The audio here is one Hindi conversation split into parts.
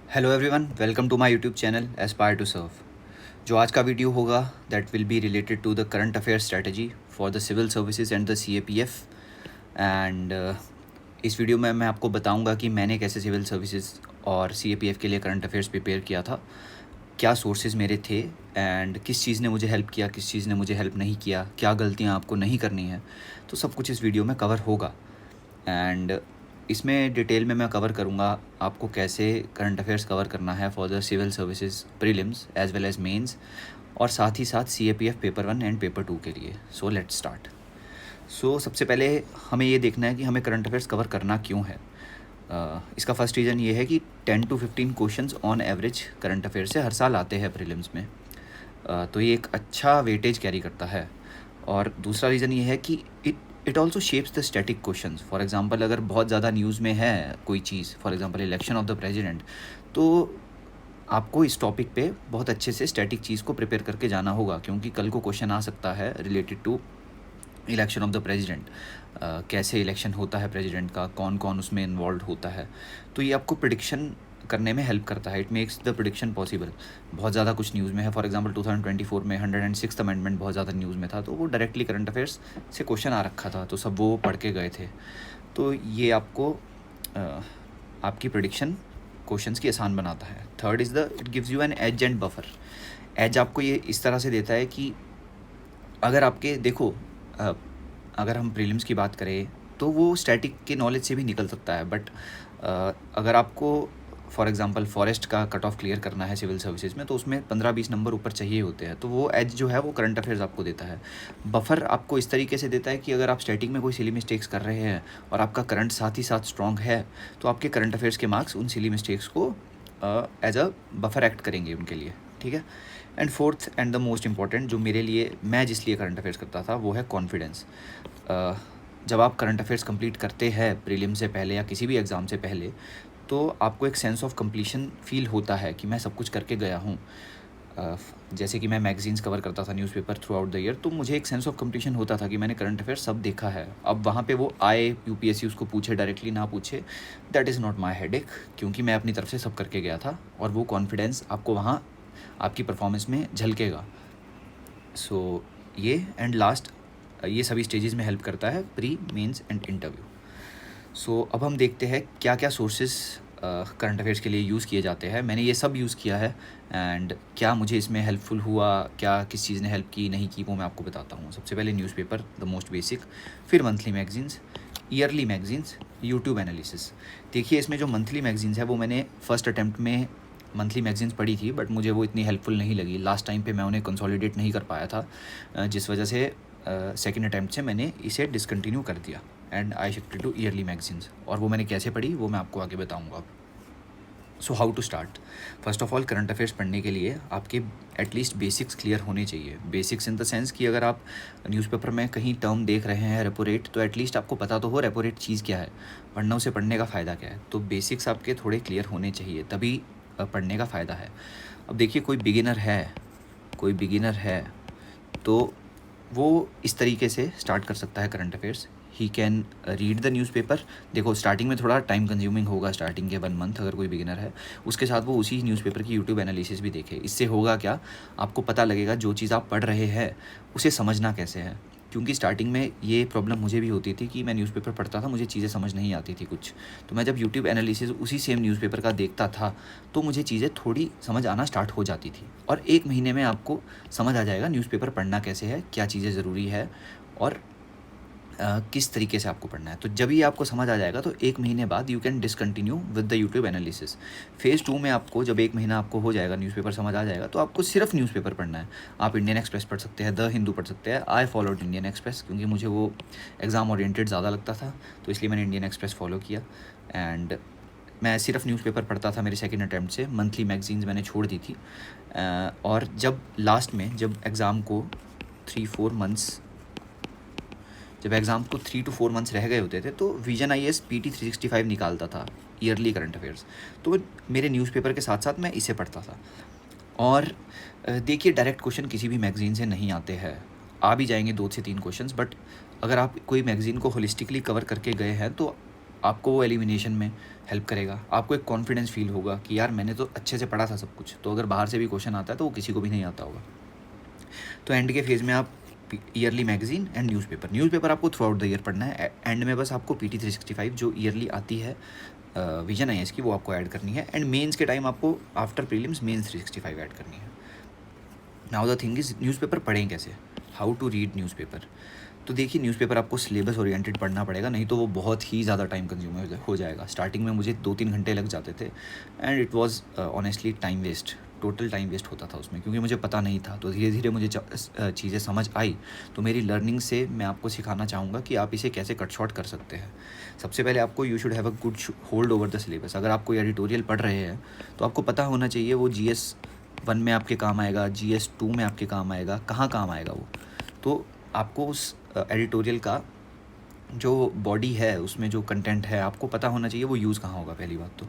Hello everyone, welcome to my YouTube channel aspire to serve. जो आज का वीडियो होगा that will be related to the current affair strategy for the civil services and the CAPF. And इस वीडियो में मैं आपको बताऊंगा कि मैंने कैसे सिविल सर्विसेज और सीएपीएफ के लिए करंट अफेयर्स प्रिपेयर किया था, क्या सोर्सेज मेरे थे एंड किस चीज़ ने मुझे हेल्प किया, किस चीज़ ने मुझे हेल्प नहीं किया, क्या गलतियाँ आपको नहीं करनी है। तो सब कुछ इस वीडियो में कवर होगा। एंड इसमें डिटेल में मैं कवर करूँगा आपको कैसे करंट अफेयर्स कवर करना है for the civil services prelims as well as mains, और साथ ही साथ सीएपीएफ पेपर 1 एंड पेपर 2 के लिए। So let's start. सबसे पहले हमें ये देखना है कि हमें करंट अफेयर्स कवर करना क्यों है। इसका फर्स्ट रीज़न ये है कि 10 to 15 questions on average current affair से हर साल आते हैं प्रीलिम्स में। तो ये एक अच्छा वेटेज कैरी करता है। और दूसरा रीज़न ये है कि it also shapes the static questions. For example, अगर बहुत ज़्यादा न्यूज़ में है कोई चीज़, for example election of the president, तो आपको इस टॉपिक पे बहुत अच्छे से स्टैटिक चीज़ को प्रिपेयर करके जाना होगा, क्योंकि कल को क्वेश्चन आ सकता है related to election of the president. कैसे इलेक्शन होता है प्रेसिडेंट का, कौन कौन उसमें इन्वॉल्व होता है। तो ये आपको प्रिडिक्शन करने में हेल्प करता है। It makes the prediction possible. बहुत ज़्यादा कुछ न्यूज़ में है, फॉर एग्जांपल 2024 में 106th अमेंडमेंट बहुत ज़्यादा न्यूज़ में था, तो वो डायरेक्टली करंट अफेयर्स से क्वेश्चन आ रखा था, तो सब वो पढ़ के गए थे। तो ये आपको आपकी प्रिडिक्शन क्वेश्चंस की आसान बनाता है। Third is the it gives you an edge and buffer. Edge आपको ये इस तरह से देता है कि अगर आपके देखो, अगर हम प्रीलिम्स की बात करें तो वो स्टैटिक के नॉलेज से भी निकल सकता है, बट अगर आपको फॉर एग्जांपल फॉरेस्ट का कट ऑफ क्लियर करना है सिविल सर्विसेज में, तो उसमें 15-20 नंबर ऊपर चाहिए होते हैं। तो वो एज जो है वो करंट अफेयर्स आपको देता है। बफर आपको इस तरीके से देता है कि अगर आप स्टैटिक में कोई सिली मिस्टेक्स कर रहे हैं और आपका करंट साथ ही साथ स्ट्रॉन्ग है, तो आपके करंट अफेयर्स के मार्क्स उन सिली मिस्टेक्स को एज अ बफर एक्ट करेंगे उनके लिए। ठीक है। And fourth and the most important, जो मेरे लिए, मैं जिस लिए करंट अफेयर्स करता था, वो है कॉन्फिडेंस। जब आप करंट अफेयर्स कंप्लीट करते हैं प्रीलिम से पहले या किसी भी एग्ज़ाम से पहले, तो आपको एक सेंस ऑफ कंप्लीशन फील होता है कि मैं सब कुछ करके गया हूँ। जैसे कि मैं मैगजीन्स कवर करता था, newspaper through out the year, तो मुझे एक सेंस ऑफ कंप्लीशन होता था कि मैंने करंट अफेयर्स सब देखा है। अब वहाँ पे वो आए यूपीएससी उसको पूछे डायरेक्टली ना पूछे, that is not my headache, क्योंकि मैं अपनी तरफ से सब करके गया था, और वो कॉन्फिडेंस आपको वहाँ आपकी परफॉर्मेंस में झलकेगा। सो ये एंड लास्ट, ये सभी स्टेजेस में हेल्प करता है, प्री, मेंस एंड इंटरव्यू। अब हम देखते हैं क्या क्या सोर्सेज करंट अफेयर्स के लिए यूज़ किए जाते हैं। मैंने ये सब यूज़ किया है, एंड क्या मुझे इसमें हेल्पफुल हुआ, क्या किस चीज़ ने हेल्प की नहीं की, वो मैं आपको बताता हूँ। सबसे पहले न्यूज़पेपर, द मोस्ट बेसिक, फिर monthly magazines, yearly magazines, YouTube analysis. देखिए, इसमें जो मंथली मैगजीन्स है वो मैंने फर्स्ट अटैम्प्ट में मंथली मैगजीन्स पढ़ी थी, बट मुझे वो इतनी हेल्पफुल नहीं लगी। लास्ट टाइम पे मैं उन्हें कंसोलिडेट नहीं कर पाया था, जिस वजह से सेकेंड अटैम्प्ट से मैंने इसे डिसकंटिन्यू कर दिया and I shifted to early magazines. और वो मैंने कैसे पढ़ी वो मैं आपको आगे बताऊँगा अब। So how to start. First of all, current affairs पढ़ने के लिए आपके एटलीस्ट बेसिक्स क्लियर होने चाहिए। बेसिक्स इन द सेंस कि अगर आप न्यूज़पेपर में कहीं टर्म देख रहे हैं रेपो रेट, तो एटलीस्ट आपको पता तो हो रेपो रेट चीज़ क्या है, वरना उसे पढ़ने का फ़ायदा क्या है। तो बेसिक्स आपके थोड़े क्लियर होने चाहिए, तभी पढ़ने का फ़ायदा है। अब देखिए, कोई बिगिनर है तो वो इस तरीके से स्टार्ट कर सकता है current affairs. He can read the newspaper. देखो, स्टार्टिंग में थोड़ा टाइम कंज्यूमिंग होगा, स्टार्टिंग के 1 मंथ, अगर कोई बिगिनर है। उसके साथ वो उसी न्यूज़पेपर की यूट्यूब एनालिसिस भी देखे। इससे होगा क्या, आपको पता लगेगा जो चीज़ आप पढ़ रहे हैं उसे समझना कैसे है। क्योंकि स्टार्टिंग में ये प्रॉब्लम मुझे भी होती थी कि मैं न्यूज़पेपर पढ़ता था, मुझे चीज़ें समझ नहीं आती थी कुछ। तो मैं जब यूट्यूब एनालिसिस उसी सेम न्यूज़पेपर का देखता था, तो मुझे चीज़ें थोड़ी समझ आना स्टार्ट हो जाती थी। और 1 महीने में आपको समझ आ जाएगा न्यूज़पेपर पढ़ना कैसे है, क्या चीज़ें ज़रूरी है, और किस तरीके से आपको पढ़ना है। तो जब ही आपको समझ आ जाएगा, तो 1 महीने बाद you can discontinue with the YouTube analysis. Phase 2 में आपको जब 1 महीना आपको हो जाएगा, न्यूज़पेपर समझ आ जाएगा, तो आपको सिर्फ न्यूज़पेपर पढ़ना है। आप इंडियन एक्सप्रेस पढ़ सकते हैं, द हिंदू पढ़ सकते हैं। आई फॉलोड इंडियन एक्सप्रेस, क्योंकि मुझे वो एग्ज़ाम ओरिएंटेड ज़्यादा लगता था, तो इसलिए मैंने इंडियन एक्सप्रेस फॉलो किया। एंड मैं सिर्फ न्यूज़पेपर पढ़ता था मेरे सेकंड अटैम्प्ट से। मंथली मैगजीन्स मैंने छोड़ दी थी। और जब लास्ट में, जब एग्ज़ाम को 3-4 मंथ्स, जब एग्ज़ाम को 3 to 4 मंथ्स रह गए होते थे, तो विजन IAS PT 365 निकालता था, ईयरली करंट अफेयर्स। तो मेरे न्यूज़पेपर के साथ साथ मैं इसे पढ़ता था। और देखिए, डायरेक्ट क्वेश्चन किसी भी मैगज़ीन से नहीं आते हैं। आ भी जाएंगे 2 से 3 क्वेश्चंस, बट अगर आप कोई मैगज़ीन को होलिस्टिकली कवर करके गए हैं, तो आपको वो एलिमिनेशन में हेल्प करेगा। आपको एक कॉन्फिडेंस फील होगा कि यार मैंने तो अच्छे से पढ़ा था सब कुछ, तो अगर बाहर से भी क्वेश्चन आता है तो वो किसी को भी नहीं आता होगा। तो एंड के फेज़ में आप ईयरली मैगजीन एंड न्यूज़पेपर आपको थ्रू आउट द ईयर पढ़ना है। एंड में बस आपको PT 365 जो ईयरली आती है विजन IAS की, वो आपको ऐड करनी है। एंड मेंस के टाइम आपको आफ्टर प्रीलिम्स मेंस 365 ऐड करनी है। Now the thing is newspaper पढ़ें कैसे, हाउ टू रीड न्यूज़पेपर। तो देखिए, न्यूज़पेपर आपको सिलेबस ओरिएंटेड पढ़ना पड़ेगा, नहीं तो वो बहुत ही ज़्यादा टाइम कंज्यूम हो जाएगा। स्टार्टिंग में मुझे 2-3 घंटे लग जाते थे and it was honestly time waste, total time waste होता था उसमें, क्योंकि मुझे पता नहीं था। तो धीरे धीरे मुझे चीज़ें समझ आई। तो मेरी लर्निंग से मैं आपको सिखाना चाहूँगा कि आप इसे कैसे कट शॉर्ट कर सकते हैं। सबसे पहले आपको you should have a good hold over the syllabus. अगर आप कोई एडिटोरियल पढ़ रहे हैं तो आपको पता होना चाहिए वो GS 1 में आपके काम आएगा, GS 2 में आपके काम आएगा, कहाँ काम आएगा वो। तो आपको उस एडिटोरियल का जो बॉडी है, उसमें जो कंटेंट है, आपको पता होना चाहिए वो यूज़ कहाँ होगा, पहली बात तो।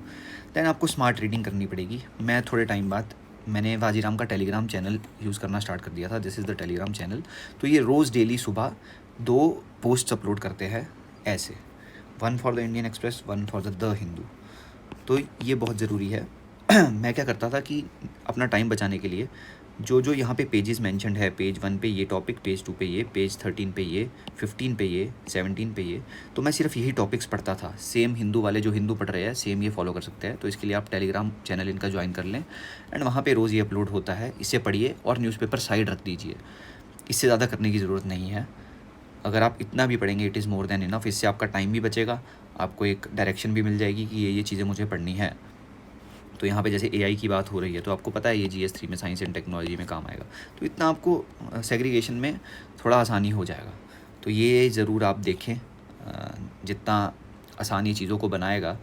दैन आपको स्मार्ट रीडिंग करनी पड़ेगी। मैं थोड़े टाइम बाद मैंने वाजीराम का टेलीग्राम चैनल यूज़ करना स्टार्ट कर दिया था। This is the Telegram channel. तो ये रोज़ डेली सुबह 2 पोस्ट्स अपलोड करते हैं ऐसे, 1 for the Indian express, 1 for the Hindu. तो ये बहुत ज़रूरी है। मैं क्या करता था कि अपना टाइम बचाने के लिए जो जो यहाँ पे पेजेस मेंशन्ड है, पेज 1 पे ये टॉपिक, पेज 2 पे ये, पेज 13 पे ये, 15 पे ये, 17 पे ये, तो मैं सिर्फ यही टॉपिक्स पढ़ता था। सेम हिंदू वाले जो हिंदू पढ़ रहे हैं सेम ये फॉलो कर सकते हैं। तो इसके लिए आप टेलीग्राम चैनल इनका ज्वाइन कर लें एंड वहाँ पे रोज़ ये अपलोड होता है, इसे पढ़िए और न्यूज़पेपर साइड रख दीजिए। इससे ज़्यादा करने की ज़रूरत नहीं है। अगर आप इतना भी पढ़ेंगे it is more than enough. इससे आपका टाइम भी बचेगा, आपको एक डायरेक्शन भी मिल जाएगी कि ये चीज़ें मुझे पढ़नी है। तो यहाँ पे जैसे AI की बात हो रही है, तो आपको पता है ये GS 3 में साइंस एंड टेक्नोलॉजी में काम आएगा। तो इतना आपको सेग्रीगेशन में थोड़ा आसानी हो जाएगा। तो ये ज़रूर आप देखें। जितना आसान ये चीज़ों को बनाएगा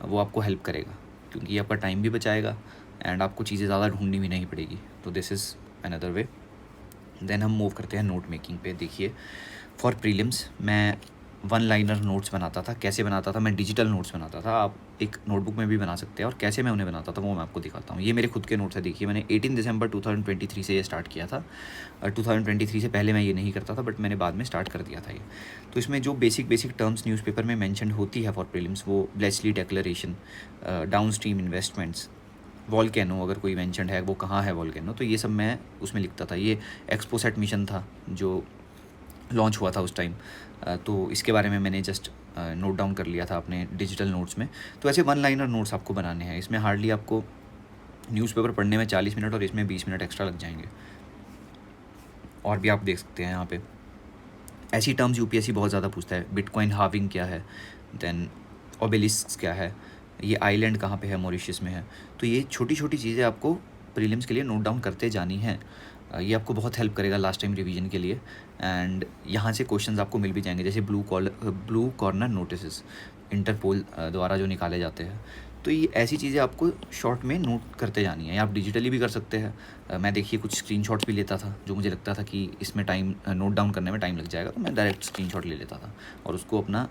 वो आपको हेल्प करेगा, क्योंकि ये आपका टाइम भी बचाएगा एंड आपको चीज़ें ज़्यादा ढूंढनी भी नहीं पड़ेगी। तो this is another way. Then हम मूव करते हैं नोट मेकिंग पे। देखिए, फॉर प्रीलिम्स मैं 1 लाइनर नोट्स बनाता था। कैसे बनाता था? मैं डिजिटल नोट्स बनाता था। आप एक नोटबुक में भी बना सकते हैं, और कैसे मैं उन्हें बनाता था वो मैं आपको दिखाता हूँ। ये मेरे खुद के नोट्स है। देखिए, मैंने 18 दिसंबर 2023 से ये स्टार्ट किया था। 2023 से पहले मैं ये नहीं करता था, बट मैंने बाद में स्टार्ट कर दिया था ये। तो इसमें जो बेसिक टर्म्स न्यूज़पेपर में मैंशन होती है फॉर प्रीलिम्स, वो Bletchley declaration, down stream investments, volcano अगर कोई मेंशन्ड है, वो कहाँ है वॉल्केनो, तो ये सब मैं उसमें लिखता था। ये एक्सपोसेट मिशन था जो लॉन्च हुआ था उस टाइम, तो इसके बारे में मैंने जस्ट नोट डाउन कर लिया था अपने डिजिटल नोट्स में। तो ऐसे 1 लाइनर नोट्स आपको बनाने हैं। इसमें हार्डली आपको न्यूज़पेपर पढ़ने में 40 मिनट और इसमें 20 मिनट एक्स्ट्रा लग जाएंगे। और भी आप देख सकते हैं यहाँ पे ऐसी टर्म्स UPSC बहुत ज़्यादा पूछता है। बिटकॉइन हार्विंग क्या है, देन ओबेलिस्क क्या है, ये आइलैंड कहाँ पे है, मॉरिशस में है। तो ये छोटी छोटी चीज़ें आपको प्रीलिम्स के लिए नोट डाउन करते जानी हैं। ये आपको बहुत हेल्प करेगा लास्ट टाइम रिवीजन के लिए। एंड यहाँ से क्वेश्चंस आपको मिल भी जाएंगे, जैसे ब्लू कॉर्नर नोटिस इंटरपोल द्वारा जो निकाले जाते हैं। तो ये ऐसी चीज़ें आपको शॉर्ट में नोट करते जानी है। आप डिजिटली भी कर सकते हैं। मैं देखिए कुछ स्क्रीनशॉट्स भी लेता था, जो मुझे लगता था कि इसमें टाइम नोट डाउन करने में टाइम लग जाएगा, तो मैं डायरेक्ट स्क्रीनशॉट ले लेता था और उसको अपना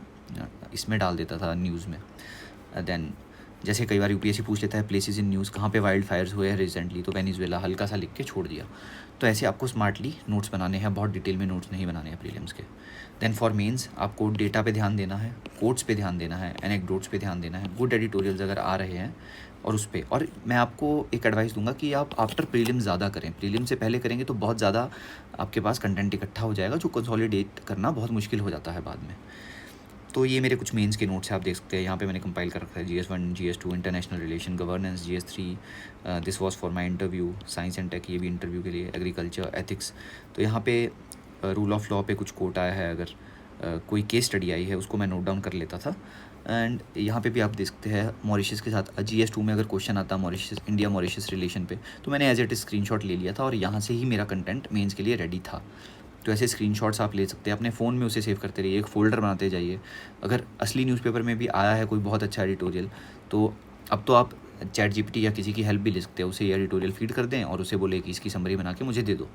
इसमें डाल देता था न्यूज़ में। देन जैसे कई बार UPSC पूछ लेता है प्लेसेस इन न्यूज़, कहाँ पे वाइल्ड फायर्स हुए हैं रिसेंटली, तो वेनेजुएला हल्का सा लिख के छोड़ दिया। तो ऐसे आपको स्मार्टली नोट्स बनाने हैं, बहुत डिटेल में नोट्स नहीं बनाने हैं प्रीलिम्स के। देन फॉर मेंस आपको डेटा पे ध्यान देना है, कोट्स पे ध्यान देना है, एनेक्डोट्स पे ध्यान देना है, गुड एडिटोरियल्स अगर आ रहे हैं और उस पर। और मैं आपको एक एडवाइस दूंगा कि आप आफ्टर प्रीलिम ज़्यादा करें। प्रीलिम से पहले करेंगे तो बहुत ज़्यादा आपके पास कंटेंट इकट्ठा हो जाएगा, जो कंसोलिडेट करना बहुत मुश्किल हो जाता है बाद में। तो ये मेरे कुछ मेंस के नोट्स हैं, आप देख सकते हैं। यहाँ पे मैंने कंपाइल कर रखा है GS 1, GS 2 international relation, governance, GS 3 this was for my interview, science and tech, ये भी इंटरव्यू के लिए, एग्रीकल्चर, एथिक्स। तो यहाँ पे रूल ऑफ लॉ पे कुछ कोट आया है, अगर कोई केस स्टडी आई है उसको मैं नोट डाउन कर लेता था। एंड यहाँ पे भी आप देख सकते हैं मॉरिशस के साथ GS 2 में अगर क्वेश्चन आता मॉरिशस, इंडिया मॉरिशस रिलेशन पे, तो मैंने एज इट स्क्रीनशॉट ले लिया था और यहाँ से ही मेरा कंटेंट मेंस के लिए रेडी था। तो ऐसे स्क्रीनशॉट्स आप ले सकते हैं, अपने फ़ोन में उसे सेव करते रहिए, एक फ़ोल्डर बनाते जाइए। अगर असली न्यूज़पेपर में भी आया है कोई बहुत अच्छा एडिटोरियल, तो अब तो आप ChatGPT या किसी की हेल्प भी ले सकते हैं, उसे ये एडिटोरियल फीड कर दें और उसे बोले कि इसकी समरी बना के मुझे दे दो,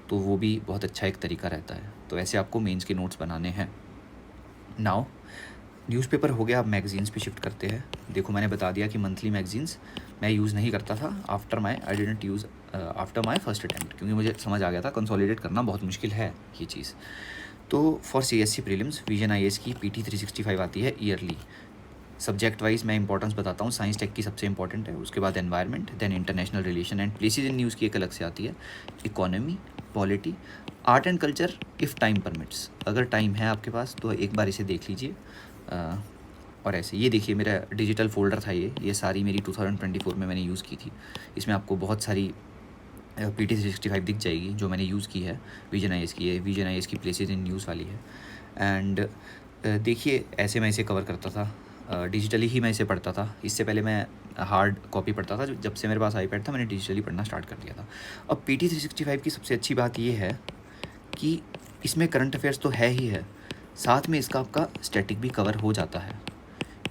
तो वो भी बहुत अच्छा एक तरीका रहता है। तो ऐसे आपको मेंस के नोट्स बनाने हैं। नाउ न्यूज़पेपर हो गया, आप मैगजीन्स पे शिफ्ट करते हैं। देखो, मैंने बता दिया कि मंथली मैगजीन्स मैं यूज़ नहीं करता था I didn't use after my first attempt, क्योंकि मुझे समझ आ गया था कंसोलिडेट करना बहुत मुश्किल है ये चीज़। तो for CSC prelims vision IAS की PT 365 आती है ईयरली। सब्जेक्ट वाइज मैं इंपॉर्टेंस बताता हूँ। साइंस टेक की सबसे इंपॉर्टेंट है, उसके बाद environment, then international relation and places in news की एक अलग से आती है, economy, polity, art and culture if time permits. अगर टाइम है आपके पास तो एक बार इसे देख लीजिए। और ऐसे ये देखिए मेरा डिजिटल फोल्डर था, ये सारी मेरी 2024 में मैंने यूज़ की थी। इसमें आपको बहुत सारी PT365 दिख जाएगी जो मैंने यूज़ की है। विजन आई की है, विजन आई की प्लेसेस इन न्यूज़ वाली है। एंड देखिए ऐसे मैं इसे कवर करता था, डिजिटली ही मैं इसे पढ़ता था। इससे पहले मैं हार्ड कॉपी पढ़ता था, जब से मेरे पास आईपैड था मैंने डिजिटली पढ़ना स्टार्ट कर दिया था। अब PT365 की सबसे अच्छी बात ये है कि इसमें करंट अफेयर्स तो है ही है, साथ में इसका आपका स्टैटिक भी कवर हो जाता है।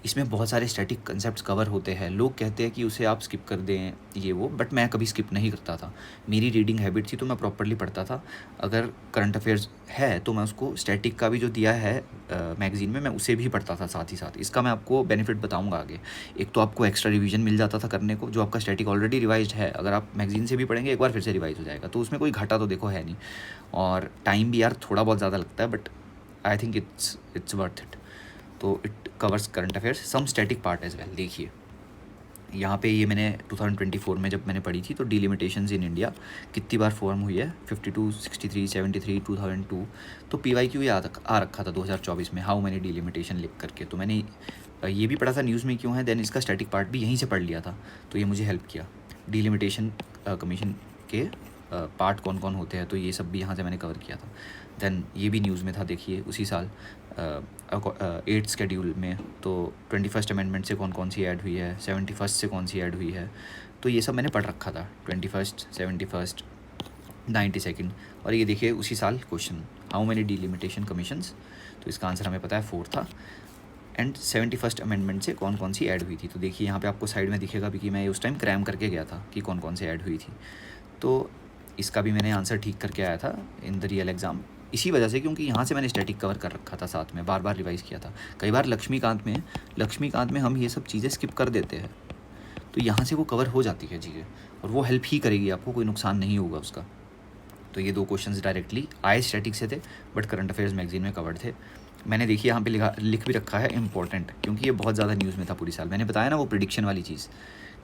इसमें बहुत सारे स्टैटिक कंसेप्ट्स कवर होते हैं। लोग कहते हैं कि उसे आप स्किप कर दें ये वो, बट मैं कभी स्किप नहीं करता था। मेरी रीडिंग हैबिट थी तो मैं प्रॉपरली पढ़ता था। अगर करंट अफेयर्स है तो मैं उसको स्टैटिक का भी जो दिया है मैगज़ीन में, मैं उसे भी पढ़ता था साथ ही साथ। इसका मैं आपको बेनिफिट बताऊंगा आगे। एक तो आपको एक्स्ट्रा रिवीजन मिल जाता था करने को, जो आपका स्टैटिक ऑलरेडी रिवाइज्ड है, अगर आप मैगज़ीन से भी पढ़ेंगे एक बार फिर से रिवाइज हो जाएगा, तो उसमें कोई घाटा तो देखो है नहीं। और टाइम भी यार थोड़ा बहुत ज़्यादा लगता है, but I think it's worth it. तो it covers current affairs, some static part as well. देखिए यहाँ पे ये मैंने 2024 में जब मैंने पढ़ी थी, तो डिलिमिटेशंस इन इंडिया कितनी बार फॉर्म हुई है, 52, 63, 73, 2002। तो PYQ ये आ रखा था 2024 में, हाउ मैनी डिलिमिटेशन लिख करके। तो मैंने ये भी पढ़ा था न्यूज़ में क्यों है, देन इसका स्टैटिक पार्ट भी यहीं से पढ़ लिया था, तो ये मुझे हेल्प किया। डिलिमिटेशन कमीशन के पार्ट कौन कौन होते हैं, तो ये सब भी यहाँ से मैंने कवर किया था। देन ये भी न्यूज़ में था, देखिए उसी साल 8th शेड्यूल में, तो 21st अमेंडमेंट से कौन कौन सी ऐड हुई है, 71st से कौन सी ऐड हुई है, तो ये सब मैंने पढ़ रखा था। 21st, 71st, 92nd। और ये देखिए उसी साल question, how many delimitation commissions, तो इसका आंसर हमें पता है 4 था। एंड 71st अमेंडमेंट से कौन कौन सी ऐड हुई थी, तो देखिए यहाँ पे आपको साइड में दिखेगा भी कि मैं उस टाइम क्रैम करके गया था कि कौन कौन से ऐड हुई थी। तो इसका भी मैंने आंसर ठीक करके आया था इन द रियल एग्ज़ाम, इसी वजह से क्योंकि यहाँ से मैंने स्टैटिक कवर कर रखा था, साथ में बार बार रिवाइज़ किया था। कई बार लक्ष्मीकांत में हम ये सब चीज़ें स्किप कर देते हैं, तो यहाँ से वो कवर हो जाती है चीज़ें, और वो हेल्प ही करेगी आपको, कोई नुकसान नहीं होगा उसका। तो ये 2 क्वेश्चंस डायरेक्टली आए स्टैटिक से थे, बट करंट अफेयर्स मैगजीन में कवर्ड थे। मैंने देखिए यहाँ पे लिख भी रखा है इंपॉर्टेंट, क्योंकि ये बहुत ज़्यादा न्यूज़ में था पूरी साल। मैंने बताया ना वो प्रिडिक्शन वाली चीज़,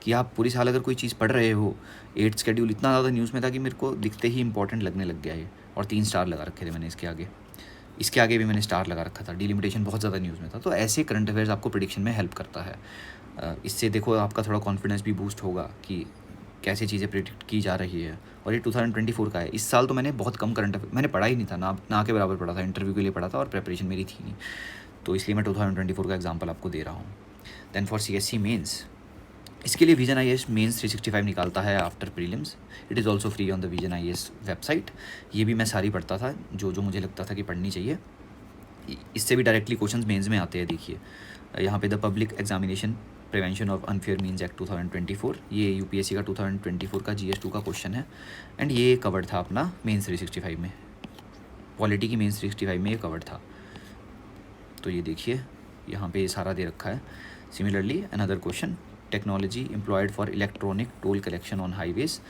कि आप पूरी साल अगर कोई चीज़ पढ़ रहे हो, 8th शेड्यूल इतना ज़्यादा न्यूज़ में था कि मेरे को दिखते ही इंपॉर्टेंट लगने लग गया ये। और 3 स्टार लगा रखे थे मैंने इसके आगे भी मैंने स्टार लगा रखा था। डिलिमिटेशन बहुत ज़्यादा न्यूज़ में था, तो ऐसे करंट अफेयर्स आपको प्रिडिक्शन में हेल्प करता है। इससे देखो आपका थोड़ा कॉन्फिडेंस भी बूस्ट होगा कि कैसे चीज़ें प्रिडिक्ट की जा रही है। और ये 2024 का है। इस साल तो मैंने बहुत कम करंट अफेयर मैंने पढ़ा ही नहीं था, ना के बराबर पढ़ा था, इंटरव्यू के लिए पढ़ा था और प्रिपरेशन मेरी थी नहीं, तो इसलिए मैं 2024 का एग्जाम्पल आपको दे रहा हूँ। देन फॉर CSC मेंस, इसके लिए विजन IAS मेंस 365 निकालता है after prelims. It is also free on the vision IAS website. ये भी मैं सारी पढ़ता था जो मुझे लगता था कि पढ़नी चाहिए। इससे भी डायरेक्टली क्वेश्चंस मेंस में आते हैं। देखिए यहाँ पे the public examination prevention of unfair means act 2024, ये UPSC का 2024 का GS2 का क्वेश्चन है। एंड ये कवर्ड था अपना मेंस 365 में, पॉलिटी की मेंस 365 में ये कवर्ड था। तो ये देखिए यहाँ पे ये सारा दे रखा है। Similarly another question, technology employed for electronic toll collection on highways,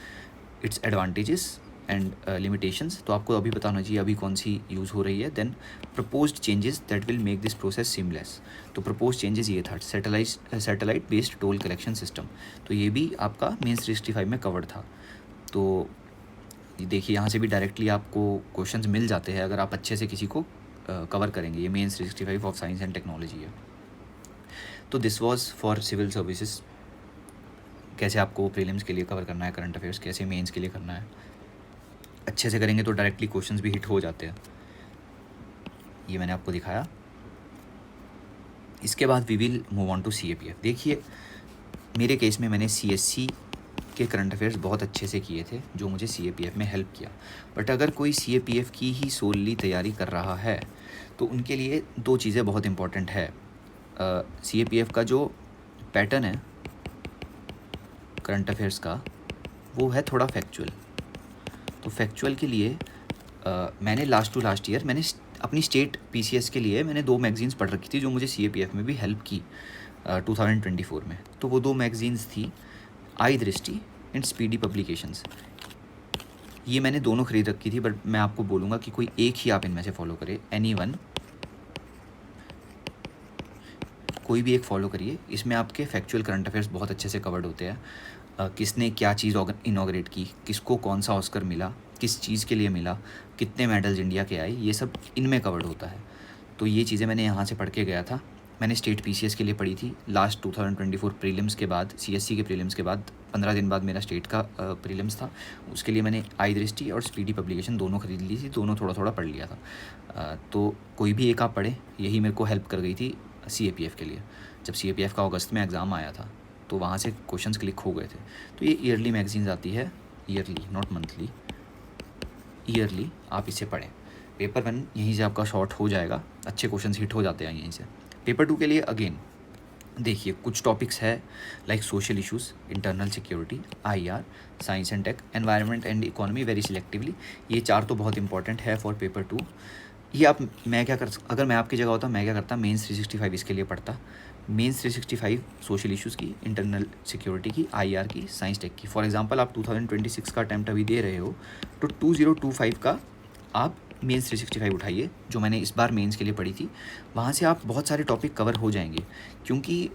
its advantages and limitations. तो आपको अभी पता होना चाहिए अभी कौन सी यूज़ हो रही है। Then proposed changes that will make this process seamless. तो प्रपोज चेंजेस ये था, satellite based toll collection system, तो ये भी आपका मेंस 365 में कवर्ड था। तो देखिए यहाँ से भी डायरेक्टली आपको क्वेश्चंस मिल जाते हैं अगर आप अच्छे से किसी को कवर करेंगे। ये mains 365 of science and technology है। तो this was for civil services, कैसे आपको प्रीलिम्स के लिए कवर करना है करंट अफेयर्स, कैसे मेंस के लिए करना है। अच्छे से करेंगे तो डायरेक्टली क्वेश्चंस भी हिट हो जाते हैं। ये मैंने आपको दिखाया। इसके बाद we will move on to CAPF। देखिए मेरे केस में मैंने CSC के करंट अफेयर्स बहुत अच्छे से किए थे, जो मुझे CAPF में हेल्प किया। बट अगर कोई CAPF की ही सोलली तैयारी कर रहा है तो उनके लिए 2 चीज़ें बहुत इंपॉर्टेंट है। CAPF का जो पैटर्न है करंट अफेयर्स का, वो है थोड़ा फैक्चुअल। तो फैक्चुअल के लिए मैंने लास्ट टू लास्ट ईयर मैंने अपनी स्टेट PCS के लिए मैंने 2 मैगजीन्स पढ़ रखी थी जो मुझे CAPF में भी हेल्प की 2024 में। तो वो 2 मैगजीन्स थी आई दृष्टि एंड स्पीडी पब्लिकेशंस। ये मैंने दोनों खरीद रखी थी, बट मैं आपको बोलूँगा कि कोई एक ही आप इनमें से फॉलो करें, एनी वन। कोई भी एक फॉलो करिए, इसमें आपके फैक्चुअल करंट अफेयर्स बहुत अच्छे से कवर्ड होते हैं। किसने क्या चीज़ इनॉग्रेट की, किसको कौन सा ऑस्कर मिला, किस चीज़ के लिए मिला, कितने मेडल्स इंडिया के आए, ये सब इनमें कवर्ड होता है। तो ये चीज़ें मैंने यहाँ से पढ़ के गया था। मैंने स्टेट पीसीएस के लिए पढ़ी थी लास्ट 2024 प्रीलिम्स के बाद, सीएससी के प्रीलिम्स के बाद 15 दिन बाद मेरा स्टेट का प्रीलिम्स था। उसके लिए मैंने आई दृष्टि और स्पीडी पब्लिकेशन दोनों खरीद ली थी, दोनों थोड़ा थोड़ा पढ़ लिया था। तो कोई भी एक आप पढ़े, यही मेरे को हेल्प कर गई थी सीएपीएफ के लिए। जब सीएपीएफ का अगस्त में एग्ज़ाम आया था तो वहाँ से क्वेश्चंस क्लिक हो गए थे। तो ये ईयरली मैगजीन्स आती है, ईयरली नॉट मंथली, ईयरली, आप इसे पढ़ें। पेपर 1 यहीं से आपका शॉर्ट हो जाएगा, अच्छे क्वेश्चंस हिट हो जाते हैं यहीं से। पेपर 2 के लिए अगेन देखिए कुछ टॉपिक्स है like social issues, internal security, IR, science and tech, environment and economy very selectively. ये 4 तो बहुत इंपॉर्टेंट है फॉर पेपर 2। ये आप, मैं क्या कर, अगर मैं आपकी जगह होता मैं क्या करता, मेंस 365 इसके लिए पढ़ता। मेंस 365 सोशल इश्यूज़ की, इंटरनल सिक्योरिटी की, आईआर की, साइंस टेक की। फॉर एग्जांपल आप 2026 का अटैम्प्ट अभी दे रहे हो तो 2025 का आप मेंस 365 उठाइए, जो मैंने इस बार मेंस के लिए पढ़ी थी। वहाँ से आप बहुत सारे टॉपिक कवर हो जाएंगे, क्योंकि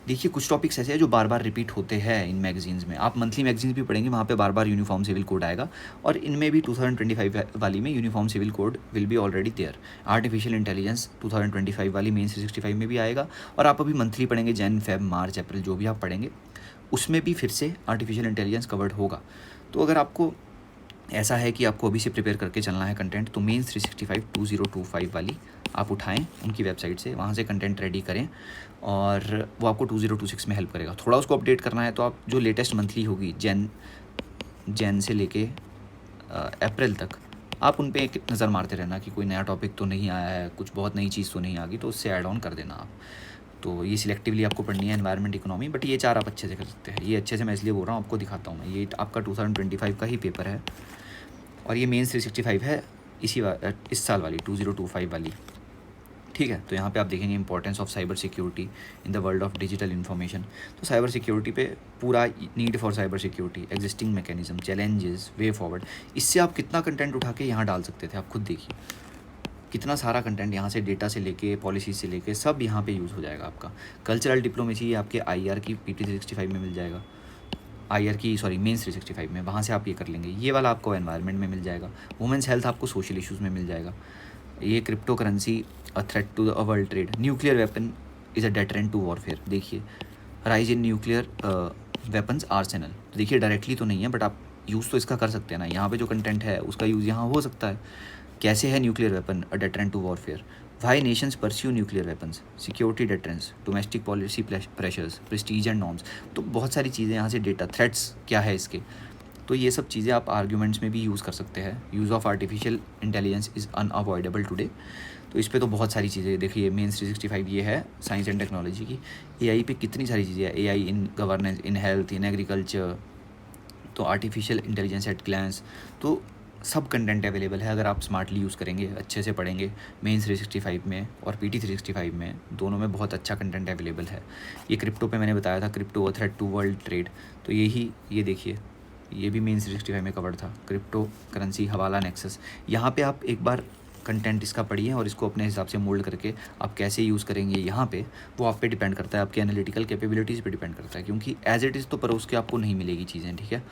देखिए कुछ टॉपिक्स ऐसे हैं जो बार बार रिपीट होते हैं इन मैगजीन्स में। आप मंथली मैगजीन्स भी पढ़ेंगे, वहाँ पे बार बार यूनिफॉर्म सिविल कोड आएगा, और इनमें भी 2025 वाली में uniform civil code will be already there. Artificial intelligence 2025 वाली मेंस 365 में भी आएगा, और आप अभी मंथली पढ़ेंगे, जैन, फेब, मार्च, अप्रैल, जो भी आप पढ़ेंगे उसमें भी फिर से आर्टिफिशियल इंटेलिजेंस कवर्ड होगा। तो अगर आपको ऐसा है कि आपको अभी से प्रिपेयर करके चलना है कंटेंट, तो मेंस 365 2025 वाली आप उठाएं उनकी वेबसाइट से, वहाँ से कंटेंट रेडी करें, और वो आपको 2026 में हेल्प करेगा। थोड़ा उसको अपडेट करना है तो आप जो लेटेस्ट मंथली होगी जैन से लेके अप्रैल तक, आप उन पे एक नज़र मारते रहना कि कोई नया टॉपिक तो नहीं आया है, कुछ बहुत नई चीज़ तो नहीं आ गई, तो उससे ऐड ऑन कर देना आप। तो ये सिलेक्टिवली आपको पढ़नी है, एनवायरनमेंट, इकोनॉमी, बट ये 4 आप अच्छे से कर सकते हैं। ये अच्छे से मैं इसलिए बोल रहा हूँ, आपको दिखाता हूँ मैं। ये आपका 2025 का ही पेपर है, और ये मेंस 365 है इस साल वाली 2025 वाली, ठीक है। तो यहाँ पे आप देखेंगे importance of cyber security in the world of digital information. तो साइबर सिक्योरिटी पे पूरा, need for cyber security, existing mechanism, challenges, way forward. इससे आप कितना कंटेंट उठा के यहाँ डाल सकते थे, आप खुद देखिए कितना सारा कंटेंट यहाँ से, डेटा से लेके पॉलिसी से लेके सब यहाँ पे यूज़ हो जाएगा आपका। कल्चरल डिप्लोमेसी आपके आईआर की PT 365 में मिल जाएगा, आईआर की सॉरी मेंस 365 में, वहाँ से आप ये कर लेंगे। ये वाला आपको एनवायरनमेंट में मिल जाएगा, वुमेंस हेल्थ आपको सोशल इश्यूज़ में मिल जाएगा। ये cryptocurrency a threat to the world trade, nuclear weapon is a deterrent to warfare. देखिए rise in nuclear weapons arsenal, देखिए डायरेक्टली तो नहीं है बट आप यूज़ तो इसका कर सकते हैं ना। यहाँ पे जो कंटेंट है उसका यूज़ यहाँ हो सकता है। कैसे है nuclear weapon a deterrent to warfare, why nations pursue nuclear weapons, security deterrence, domestic policy pressures, prestige and norms. तो बहुत सारी चीज़ें यहाँ से, डेटा थ्रेट्स क्या है इसके, तो ये सब चीज़ें आप आर्ग्यूमेंट्स में भी यूज़ कर सकते हैं। Use of artificial intelligence is unavoidable today. तो इस पे तो बहुत सारी चीज़ें, देखिए मेंस 365 ये है साइंस एंड टेक्नोलॉजी की। एआई पे कितनी सारी चीज़ें हैं, AI in governance, in health, in agriculture, तो आर्टिफिशियल इंटेलिजेंस एट ग्लैंस। तो सब कंटेंट अवेलेबल है अगर आप स्मार्टली यूज़ करेंगे, अच्छे से पढ़ेंगे। मेंस 365 में और PT 365 में, दोनों में बहुत अच्छा कंटेंट अवेलेबल है। ये क्रिप्टो पे मैंने बताया था, crypto a threat to world trade, तो यही, ये देखिए ये भी मेंस 365 में कवर्ड था। क्रिप्टो करेंसी, हवाला, नेक्सस। यहाँ पे आप एक बार कंटेंट इसका पढ़िए और इसको अपने हिसाब से मोल्ड करके आप कैसे यूज़ करेंगे यहाँ पे, वो आप पे डिपेंड करता है, आपकी एनालिटिकल कैपेबिलिटीज़ पे डिपेंड करता है, क्योंकि एज इट इज़ तो परोस के आपको नहीं मिलेगी चीज़ें, ठीक है।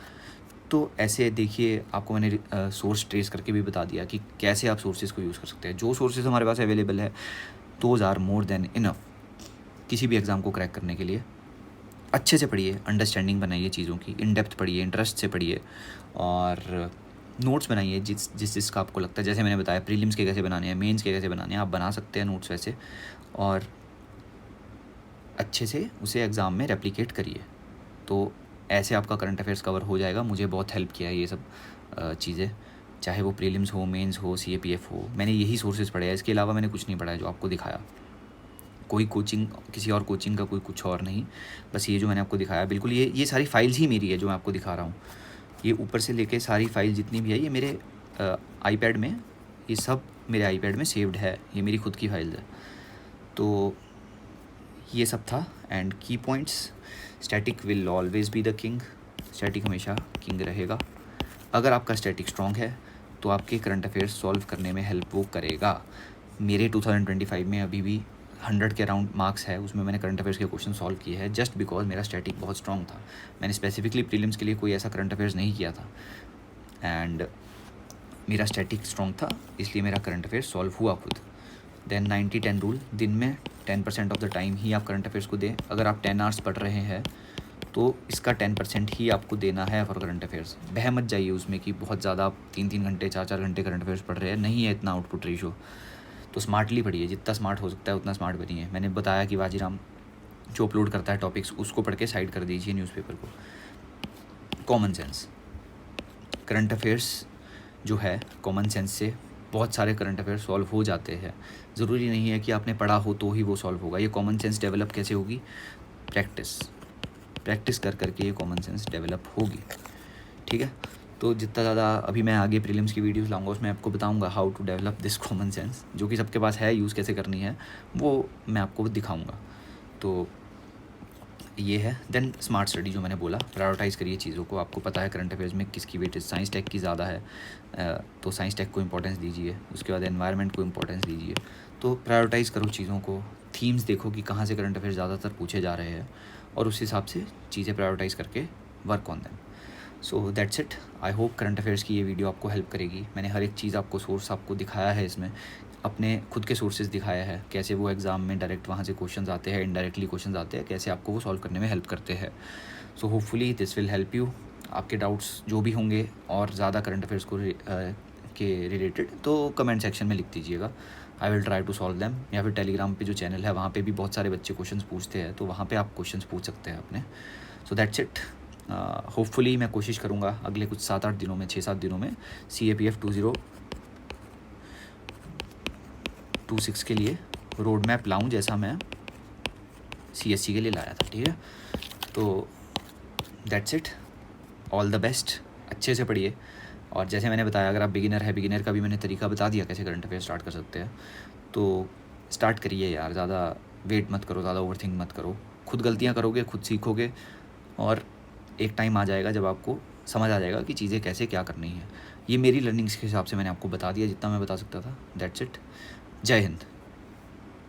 तो ऐसे देखिए, आपको मैंने सोर्स ट्रेस करके भी बता दिया कि कैसे आप सोर्सेज को यूज़ कर सकते हैं। जो सोर्सेज हमारे पास अवेलेबल है, those are more than enough किसी भी एग्ज़ाम को क्रैक करने के लिए। अच्छे से पढ़िए, अंडरस्टैंडिंग बनाइए चीज़ों की, इन डेप्थ पढ़िए, इंटरेस्ट से पढ़िए, और नोट्स बनाइए जिसका आपको लगता है। जैसे मैंने बताया प्रीलिम्स के कैसे बनाने हैं, मेंस के कैसे बनाने हैं, आप बना सकते हैं नोट्स वैसे, और अच्छे से उसे एग्ज़ाम में रेप्लिकेट करिए। तो ऐसे आपका करंट अफेयर्स कवर हो जाएगा। मुझे बहुत हेल्प किया है ये सब चीज़ें, चाहे वो प्रीलिम्स हो, मेंस हो, CAPF हो। मैंने यही सोर्सेज पढ़े हैं, इसके अलावा मैंने कुछ नहीं पढ़ा है जो आपको दिखाया। कोई कोचिंग, किसी और कोचिंग का कोई कुछ और नहीं, बस ये जो मैंने आपको दिखाया, बिल्कुल ये सारी फाइल्स ही मेरी है जो मैं आपको दिखा रहा हूँ। ये ऊपर से लेके सारी फाइल जितनी भी है, ये मेरे आईपैड में, ये सब मेरे आईपैड में सेव्ड है, ये मेरी खुद की फाइल्स है। तो ये सब था। एंड की points, static will always be the king, static हमेशा किंग रहेगा। अगर आपका स्टैटिक स्ट्रॉन्ग है तो आपके करंट अफेयर्स सॉल्व करने में हेल्प वो करेगा। मेरे 2025 में अभी भी 100 के अराउंड मार्क्स है, उसमें मैंने करंट अफेयर्स के क्वेश्चन सॉल्व किए हैं, जस्ट बिकॉज मेरा स्टैटिक बहुत स्ट्रॉन्ग था। मैंने स्पेसिफिकली प्रीलिम्स के लिए कोई ऐसा करंट अफेयर्स नहीं किया था, एंड मेरा स्टैटिक स्ट्रॉन्ग था, इसलिए मेरा करंट अफेयर्स सॉल्व हुआ खुद। देन 90-10 रूल, दिन में 10% ऑफ द टाइम ही आप करंट अफेयर्स को दें। अगर आप 10 आवर्स पढ़ रहे हैं तो इसका 10% ही आपको देना है फॉर करंट अफेयर्स। बह मत जाइए उसमें कि बहुत ज़्यादा आप 3-3 घंटे 4-4 घंटे करंट अफेयर्स पढ़ रहे हैं, नहीं है इतना आउटपुट रेशो। तो स्मार्टली पढ़िए, जितना स्मार्ट हो सकता है उतना स्मार्ट बनिए। मैंने बताया कि बाजीराम जो अपलोड करता है टॉपिक्स, उसको पढ़ के साइड कर दीजिए न्यूज़पेपर को। कॉमन सेंस, करंट अफेयर्स जो है कॉमन सेंस से बहुत सारे करंट अफेयर्स सॉल्व हो जाते हैं। ज़रूरी नहीं है कि आपने पढ़ा हो तो ही वो सॉल्व होगा। ये कॉमन सेंस डेवलप कैसे होगी? प्रैक्टिस कर करके ये कॉमन सेंस डेवलप होगी, ठीक है। तो जितना ज़्यादा अभी मैं आगे प्रीलिम्स की वीडियोस लाऊंगा उसमें आपको बताऊंगा how to develop this common sense, जो कि सबके पास है, यूज़ कैसे करनी है वो मैं आपको दिखाऊंगा। तो ये है। देन स्मार्ट स्टडी, जो मैंने बोला, प्रायोरिटाइज़ करिए चीज़ों को। आपको पता है करंट अफेयर्स में किसकी वेटेज साइंस टेक की ज़्यादा है, तो साइंस टेक को इंपॉर्टेंस दीजिए। उसके बाद एनवायरनमेंट को इंपॉर्टेंस दीजिए। तो प्रायोरिटाइज़ करो चीज़ों को। थीम्स देखो कि कहाँ से करंट अफेयर्स ज़्यादातर पूछे जा रहे हैं, और उस हिसाब से चीज़ें प्रायोरिटाइज़ करके work on them. So that's it. I hope current affairs की ये वीडियो आपको हेल्प करेगी। मैंने हर एक चीज़ आपको सोर्स आपको दिखाया है इसमें, अपने खुद के सोर्सेज दिखाया है, कैसे वो एग्ज़ाम में डायरेक्ट वहाँ से क्वेश्चंस आते हैं, इनडायरेक्टली क्वेश्चंस आते हैं, कैसे आपको वो सॉल्व करने में हेल्प करते हैं। So hopefully this will help you. आपके डाउट्स जो भी होंगे और ज़्यादा करंट अफेयर्स को के रिलेटेड, तो कमेंट सेक्शन में लिख दीजिएगा। I will try to solve them. या फिर टेलीग्राम पे जो चैनल है वहाँ पे भी बहुत सारे बच्चे क्वेश्चंस पूछते हैं, तो वहाँ पे आप क्वेश्चंस पूछ सकते हैं अपने। So that's it. होपफुली मैं कोशिश करूँगा अगले कुछ 7-8 दिनों में, 6-7 दिनों में CAPF 2026 के लिए रोड मैप लाऊँ, जैसा मैं CSC के लिए लाया था, ठीक है। तो that's it. All the best. अच्छे से पढ़िए, और जैसे मैंने बताया, अगर आप बिगिनर है, बिगिनर का भी मैंने तरीका बता दिया कैसे करंट अफेयर स्टार्ट कर सकते हैं। तो स्टार्ट करिए यार, ज़्यादा वेट मत करो, ज़्यादा ओवरथिंक मत करो। खुद गलतियाँ करोगे, खुद सीखोगे, और एक टाइम आ जाएगा जब आपको समझ आ जाएगा कि चीज़ें कैसे क्या करनी है। ये मेरी लर्निंग्स के हिसाब से मैंने आपको बता दिया जितना मैं बता सकता था। That's it. जय हिंद।